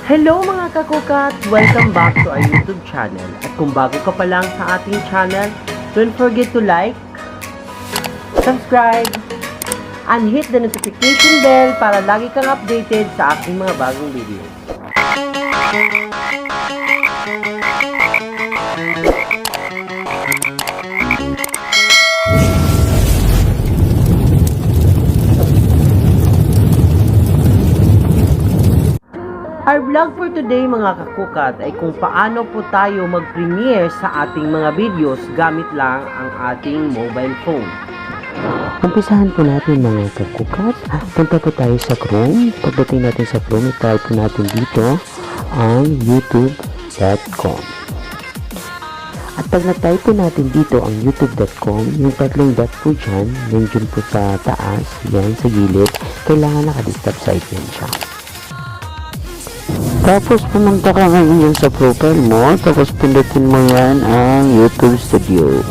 Hello mga kakukat! Welcome back to our YouTube channel. At kung bago ka pa lang sa ating channel, don't forget to like, subscribe, and hit the notification bell para lagi kang updated sa aking mga bagong videos. Our vlog for today mga kakukat ay kung paano po tayo mag-premiere sa ating mga videos gamit lang ang ating mobile phone. Umpisahan po natin mga kakukat. Punta po tayo sa Chrome. Pagdating natin sa Chrome, i-type po natin dito ang youtube.com. At pag na-type po natin dito ang youtube.com, yung tatlong dot po dyan, nandiyan po sa taas, yan sa gilid, kailangan naka-desktop site yan siya. Tapos pumunta ka ngayon sa profile mo, tapos pindutin mo yan ang YouTube Studio.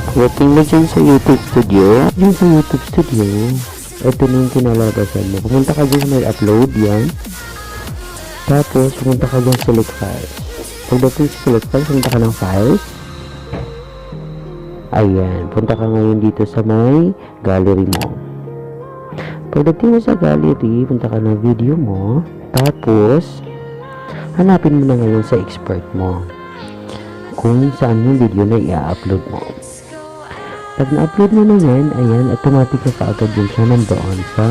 Pagdating mo dyan sa YouTube Studio, ito na yung kinalabasan mo. Pumunta ka dyan sa may upload yan. Tapos pumunta ka dyan sa select files. Pagdating sa select files, pumunta ka ng files. Ayan, punta ka ngayon dito sa may gallery mo. Pagdating mo sa gallery, punta ka ng video mo. Tapos hanapin mo na ngayon sa expert mo kung saan yung video na i-upload mo. Pag na-upload mo na yan, ayan, automatic ka kaagad din siya nandoon sa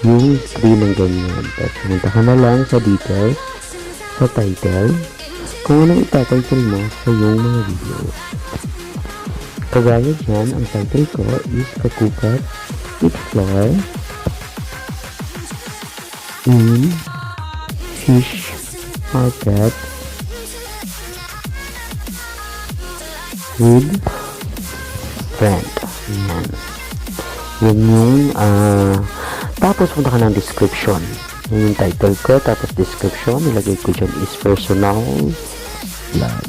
yung screen ng ganyan. Tapos pumunta ka na lang sa details, sa title, kung anong itatitle mo sa yung mga video. Kagaya dyan, ang title ko is Kakukat Explore in Fish Market with friend. Yan. Yan yung tapos punta ka ng description. Yan yung title ko. Tapos description. Nilagay ko dyan is personal vlog.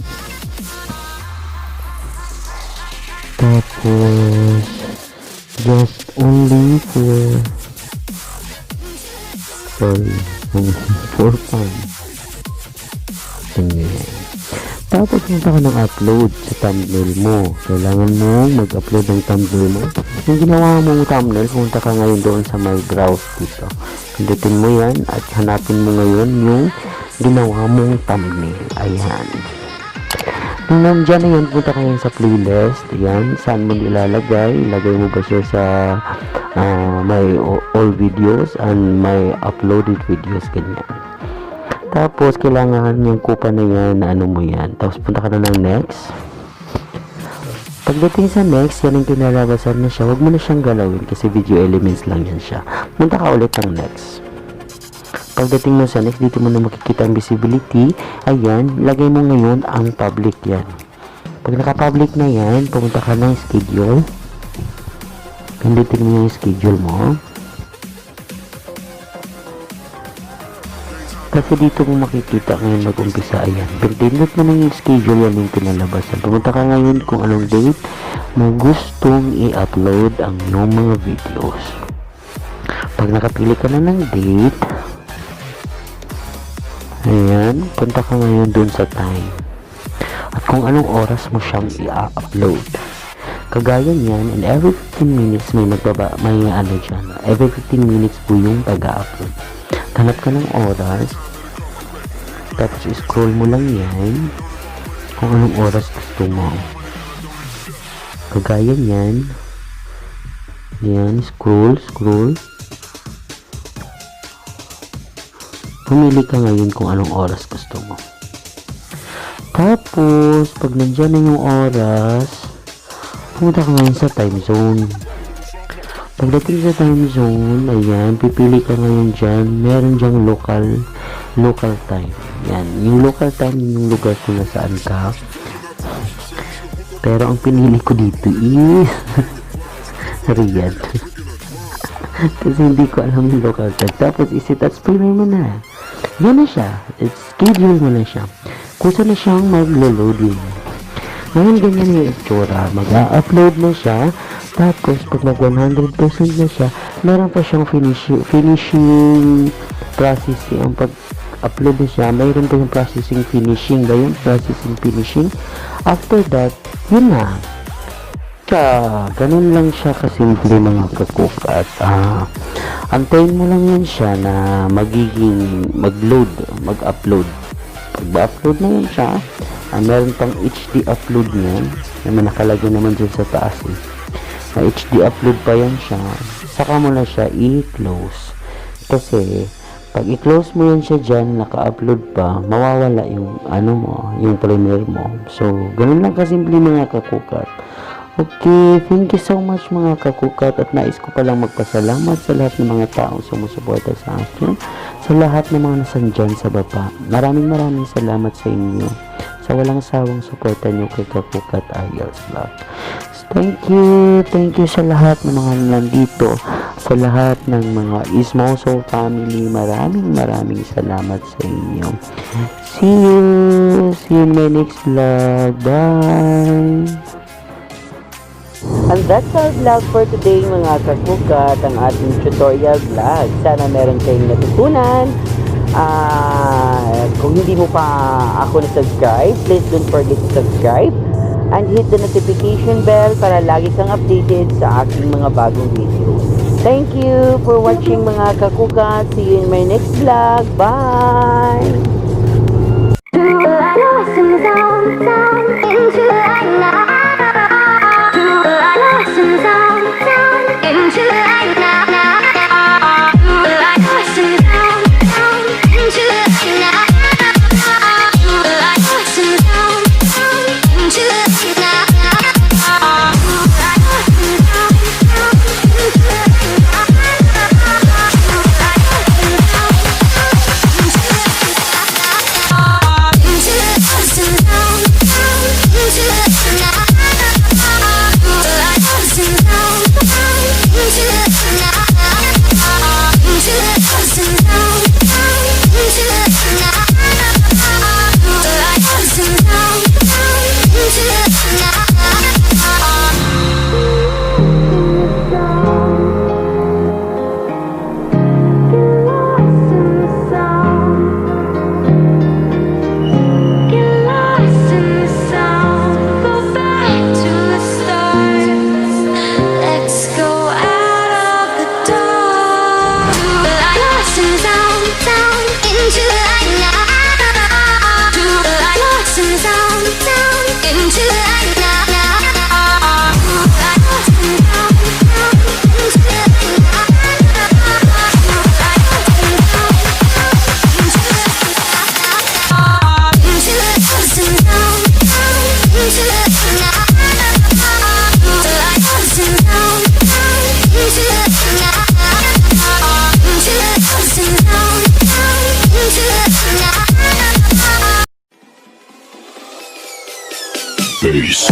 Tapos just only for fun. Ganyan. Tapos punta ka ng upload sa thumbnail mo. Kailangan mo mag-upload ng thumbnail mo. Yung ginawa mong thumbnail, punta ka ngayon doon sa my browse dito. Pindutin mo yan at hanapin mo ngayon yung ginawa mong thumbnail. Ayan. Nung nandyan na yan, punta ka ngayon sa playlist. Ayan, saan mo nilalagay? Ilagay mo ba siya sa my all videos and my uploaded videos, ganyan. Tapos kailangan yung kupa na yan na ano mo yan. Tapos punta ka na ng next. Pagdating sa next, yan ang kinalabasan na siya. Huwag mo na siyang galawin kasi video elements lang yan siya. Punta ka ulit ng next. Pagdating mo sa next, dito mo na makikita ang visibility. Ayan, lagay mo ngayon ang public yan. Pag naka-public na yan, pumunta ka ng schedule. Pindutin mo yung schedule mo. Kasi dito mo makikita ngayon mag-umpisa. Ayan, pinindot mo na yung schedule, yan yung pinalabasan. Pumunta ka ngayon kung anong date mo gustong i-upload ang iyong mga videos. Pag nakapili ka na ng date, ayan, punta ka ngayon dun sa time. At kung anong oras mo siyang i-upload. Kagaya niyan, and every 15 minutes may ano dyan. Every 15 minutes po yung pag-upload. Hanap ka ng oras, tapos scroll mo lang yan kung anong oras gusto mo. Kagaya niyan, yan, scroll. Pumili ka ngayon kung anong oras gusto mo. Tapos, pag nandyan na yung oras, pumunta ka ngayon sa time zone. Pagdating sa time zone, ayan, pipili ka ngayon dyan. Meron dyang local time. Yan, yung local time, yung lugar kung nasaan ka. Pero ang pinili ko dito is Riyadh. Kasi hindi ko alam yung local time. Tapos isit at Primiere mo na. Yan na siya. Schedule mo na siya. Kusa na siyang mag-loading. Ngayon ganyan yung itsura. Mag-upload na siya. Tapos, pag mag 100% na siya, meron pa siyang finishing processing, ang upload na siya, mayroon pa yung processing finishing ba yun? Processing finishing. After that, yun na. Ganun lang siya kasimple mga kakukat. Antayin mo lang yan siya na mag-upload. Pag upload na yan siya, meron pang HD upload niyan na nakalagay naman dyan sa taas na HD upload pa yan siya, saka mo na siya i-close. Kasi pag i-close mo yan siya dyan, naka-upload pa, mawawala yung yung Premiere mo. So ganun lang kasimple mga kakukat. Okay, thank you so much mga kakukat, at nais ko palang magpasalamat sa lahat ng mga taong sumusuporta sa akin, sa lahat ng mga nasandyan sa baba. Maraming salamat sa inyo sa walang sawang suporta nyo kay Kakukat Ayers Vlog. Thank you sa lahat ng mga nandito, sa lahat ng mga Ismoso family. Maraming salamat sa inyo. See you in my next vlog. Bye. And that's our vlog for today mga kakukat, ang ating tutorial vlog. Sana meron kayong natutunan. Kung hindi mo pa ako na-subscribe, please don't forget to subscribe and hit the notification bell para lagi kang updated sa aking mga bagong video. Thank you for watching mga kakukat. See you in my next vlog. Bye! Peace.